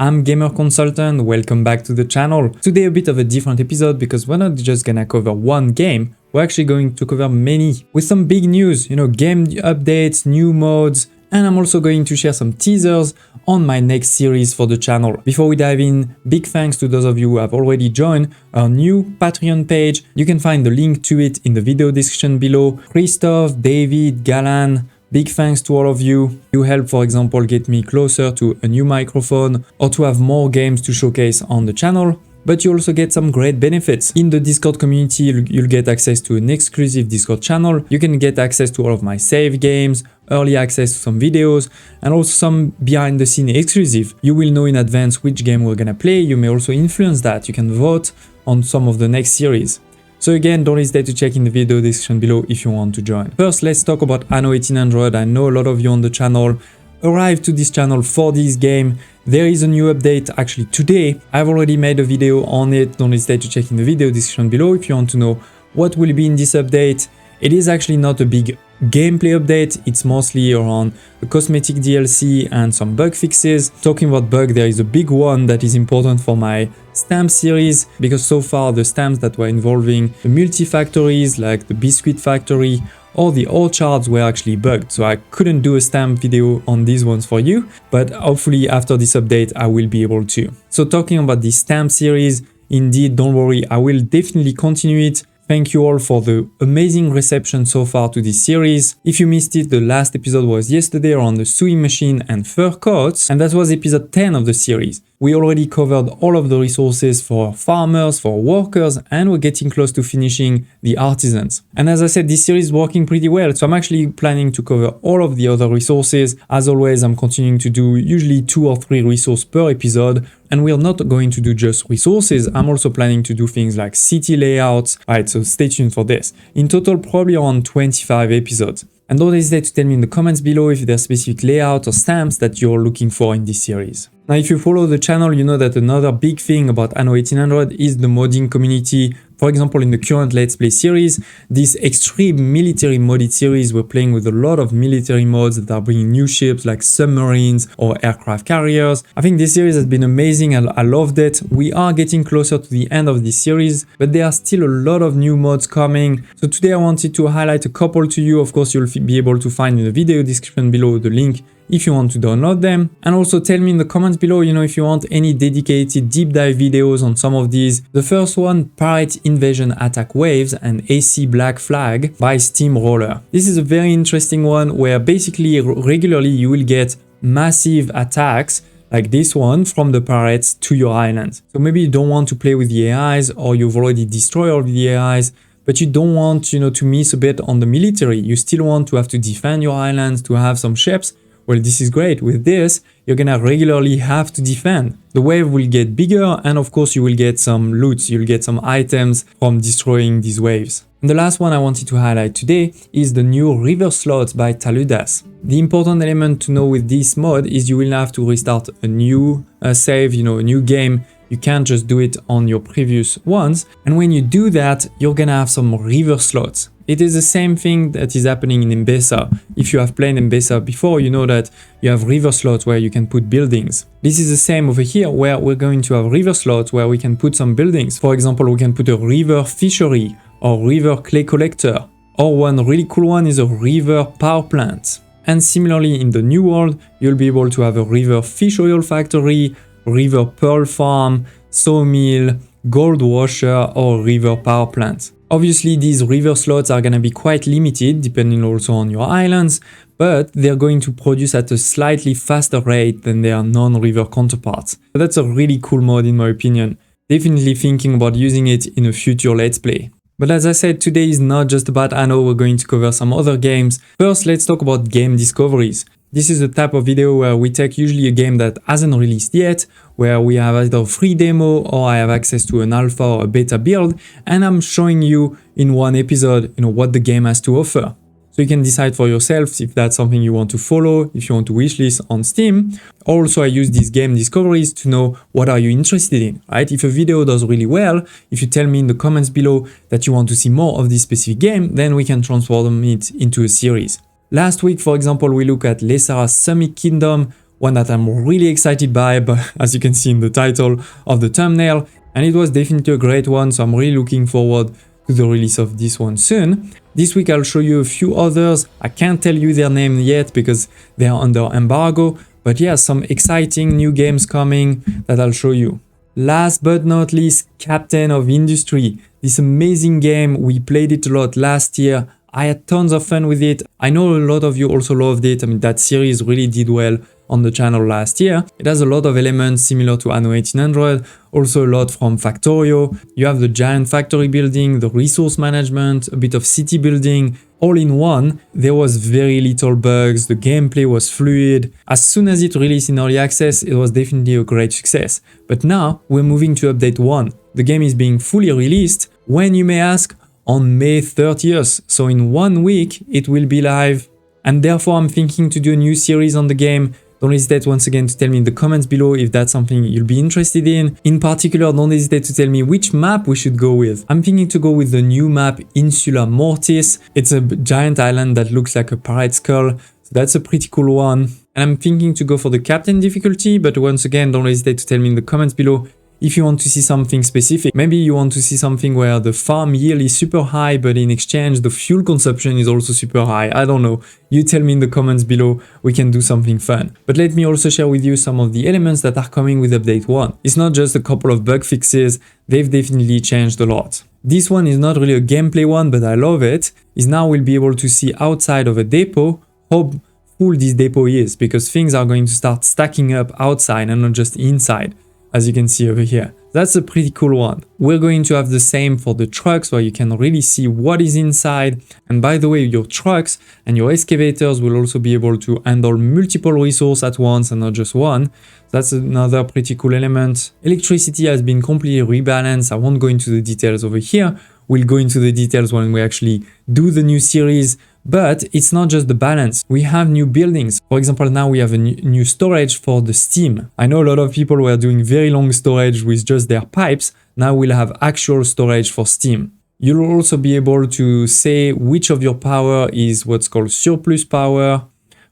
I'm Gamer Consultant, welcome back to the channel. Today a bit of a different episode because we're not just gonna cover one game, we're actually going to cover many with some big news, game updates, new mods, and I'm also going to share some teasers on my next series for the channel. Before we dive in, big thanks to those of you who have already joined our new Patreon page. You can find the link to it in the video description below. Christoph, David, Galan, big thanks to all of you. You help, for example, get me closer to a new microphone or to have more games to showcase on the channel. But you also get some great benefits. In the Discord community, you'll get access to an exclusive Discord channel. You can get access to all of my save games, early access to some videos, and also some behind the scene exclusive. You will know in advance which game we're gonna play. You may also influence that. You can vote on some of the next series. So again, don't hesitate to check in the video description below if you want to join. First, let's talk about Anno 1800. I know a lot of you on the channel arrived to this channel for this game. There is a new update actually today. I've already made a video on it. Don't hesitate to check in the video description below if you want to know what will be in this update. It is actually not a big gameplay update. It's mostly around the cosmetic DLC and some bug fixes. Talking about bug, there is a big one that is important for my stamp series because so far the stamps that were involving the multi-factories like the biscuit factory or the orchards were actually bugged, so I couldn't do a stamp video on these ones for you, but hopefully after this update I will be able to. So talking about the stamp series, indeed, don't worry, I will definitely continue it. Thank you all for the amazing reception so far to this series. If you missed it, the last episode was yesterday around the sewing machine and fur coats, and that was episode 10 of the series. We already covered all of the resources for farmers, for workers, and we're getting close to finishing the artisans. And as I said, this series is working pretty well, so I'm actually planning to cover all of the other resources. As always, I'm continuing to do usually 2 or 3 resources per episode, and we're not going to do just resources. I'm also planning to do things like city layouts. Alright, so stay tuned for this. In total, probably around 25 episodes. And don't hesitate to tell me in the comments below if there are specific layouts or stamps that you're looking for in this series. Now, if you follow the channel, you know that another big thing about Anno 1800 is the modding community. For example, in the current Let's Play series, this extreme military modded series, we're playing with a lot of military mods that are bringing new ships like submarines or aircraft carriers. I think this series has been amazing. I loved it. We are getting closer to the end of this series, but there are still a lot of new mods coming. So today I wanted to highlight a couple to you. Of course, you'll be able to find in the video description below the link if you want to download them. And also tell me in the comments below, if you want any dedicated deep dive videos on some of these. The first one, Pirate Invasion Attack Waves and AC Black Flag by Steamroller. This is a very interesting one where basically regularly you will get massive attacks like this one from the pirates to your island. So maybe you don't want to play with the AIs, or you've already destroyed all the AIs, but you don't want, to miss a bit on the military. You still want to have to defend your islands, to have some ships. Well, this is great. With this, you're gonna regularly have to defend. The wave will get bigger, and of course you will get some loot, you'll get some items from destroying these waves. And the last one I wanted to highlight today is the new river slots by Taludas. The important element to know with this mod is you will have to restart a new save, a new game. You can't just do it on your previous ones. And when you do that, you're gonna have some river slots. It is the same thing that is happening in Mbesa. If you have played Mbesa before, you know that you have river slots where you can put buildings. This is the same over here, where we're going to have river slots where we can put some buildings. For example, we can put a river fishery or river clay collector. Or one really cool one is a river power plant. And similarly, in the new world, you'll be able to have a river fish oil factory, river pearl farm, sawmill, gold washer, or river power plant. Obviously, these river slots are going to be quite limited, depending also on your islands, but they're going to produce at a slightly faster rate than their non-river counterparts. So that's a really cool mod in my opinion. Definitely thinking about using it in a future Let's Play. But as I said, today is not just about Anno, we're going to cover some other games. First, let's talk about game discoveries. This is the type of video where we take usually a game that hasn't released yet, where we have either a free demo or I have access to an alpha or a beta build, and I'm showing you in one episode, what the game has to offer. So you can decide for yourself if that's something you want to follow, if you want to wishlist on Steam. Also, I use these game discoveries to know what are you interested in, right? If a video does really well, if you tell me in the comments below that you want to see more of this specific game, then we can transform it into a series. Last week, for example, we looked at Lesara's Summit Kingdom, one that I'm really excited by, but as you can see in the title of the thumbnail, and it was definitely a great one, so I'm really looking forward to the release of this one soon. This week I'll show you a few others. I can't tell you their name yet because they are under embargo, but yeah, some exciting new games coming that I'll show you. Last but not least, Captain of Industry. This amazing game, we played it a lot last year. I had tons of fun with it. I know a lot of you also loved it. I mean, that series really did well on the channel last year. It has a lot of elements similar to Anno 1800, also a lot from Factorio. You have the giant factory building, the resource management, a bit of city building, all in one. There was very little bugs, the gameplay was fluid. As soon as it released in early access, it was definitely a great success. But now we're moving to update 1. The game is being fully released, when you may ask, on May 30th. So in 1 week, it will be live. And therefore, I'm thinking to do a new series on the game. Don't hesitate once again to tell me in the comments below if that's something you'll be interested in. In particular, don't hesitate to tell me which map we should go with. I'm thinking to go with the new map Insula Mortis. It's a giant island that looks like a pirate skull. So that's a pretty cool one. And I'm thinking to go for the captain difficulty, but once again, don't hesitate to tell me in the comments below if you want to see something specific. Maybe you want to see something where the farm yield is super high, but in exchange, the fuel consumption is also super high. I don't know. You tell me in the comments below, we can do something fun. But let me also share with you some of the elements that are coming with update 1. It's not just a couple of bug fixes, they've definitely changed a lot. This one is not really a gameplay one, but I love it, is now we'll be able to see outside of a depot how full this depot is, because things are going to start stacking up outside and not just inside, as you can see over here. That's a pretty cool one. We're going to have the same for the trucks where you can really see what is inside. And by the way, your trucks and your excavators will also be able to handle multiple resources at once and not just one. That's another pretty cool element. Electricity has been completely rebalanced. I won't go into the details over here. We'll go into the details when we actually do the new series. But it's not just the balance. We have new buildings. For example, now we have a new storage for the steam. I know a lot of people were doing very long storage with just their pipes. Now we'll have actual storage for steam. You'll also be able to say which of your power is what's called surplus power.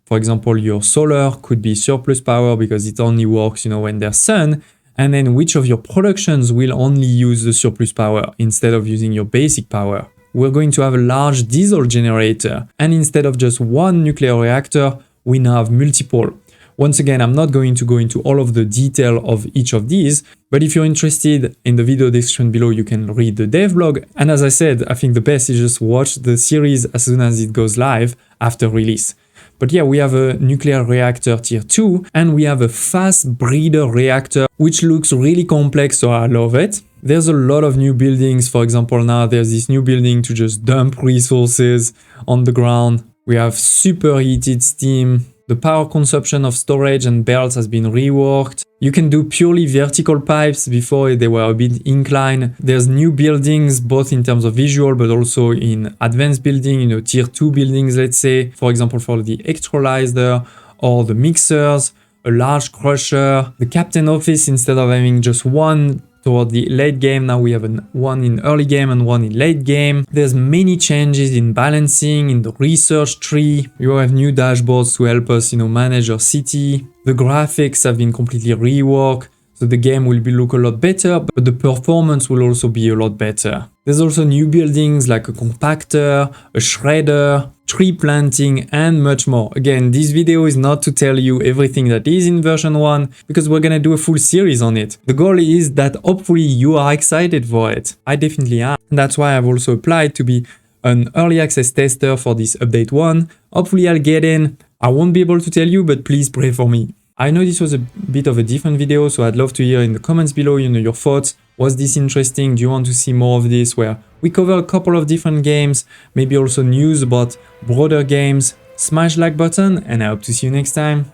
For example, your solar could be surplus power because it only works, when there's sun. And then which of your productions will only use the surplus power instead of using your basic power. We're going to have a large diesel generator, and instead of just one nuclear reactor, we now have multiple. Once again, I'm not going to go into all of the detail of each of these, but if you're interested, in the video description below, you can read the devlog. And as I said, I think the best is just watch the series as soon as it goes live after release. But yeah, we have a nuclear reactor tier 2, and we have a fast breeder reactor, which looks really complex, so I love it. There's a lot of new buildings. For example, now there's this new building to just dump resources on the ground. We have superheated steam. The power consumption of storage and belts has been reworked. You can do purely vertical pipes. Before they were a bit inclined. There's new buildings, both in terms of visual, but also in advanced building, tier 2 buildings, let's say. For example, for the electrolyzer or the mixers, a large crusher, the captain office, instead of having just one toward the late game, now we have one in early game and one in late game. There's many changes in balancing, in the research tree. You have new dashboards to help us, manage our city. The graphics have been completely reworked, so the game will look a lot better, but the performance will also be a lot better. There's also new buildings like a compactor, a shredder, tree planting, and much more. Again, this video is not to tell you everything that is in version 1, because we're gonna do a full series on it. The goal is that hopefully you are excited for it. I definitely am. That's why I've also applied to be an early access tester for this update 1. Hopefully I'll get in. I won't be able to tell you, but please pray for me. I know this was a bit of a different video, so I'd love to hear in the comments below, your thoughts. Was this interesting? Do you want to see more of this where we cover a couple of different games, maybe also news about broader games? Smash like button, and I hope to see you next time.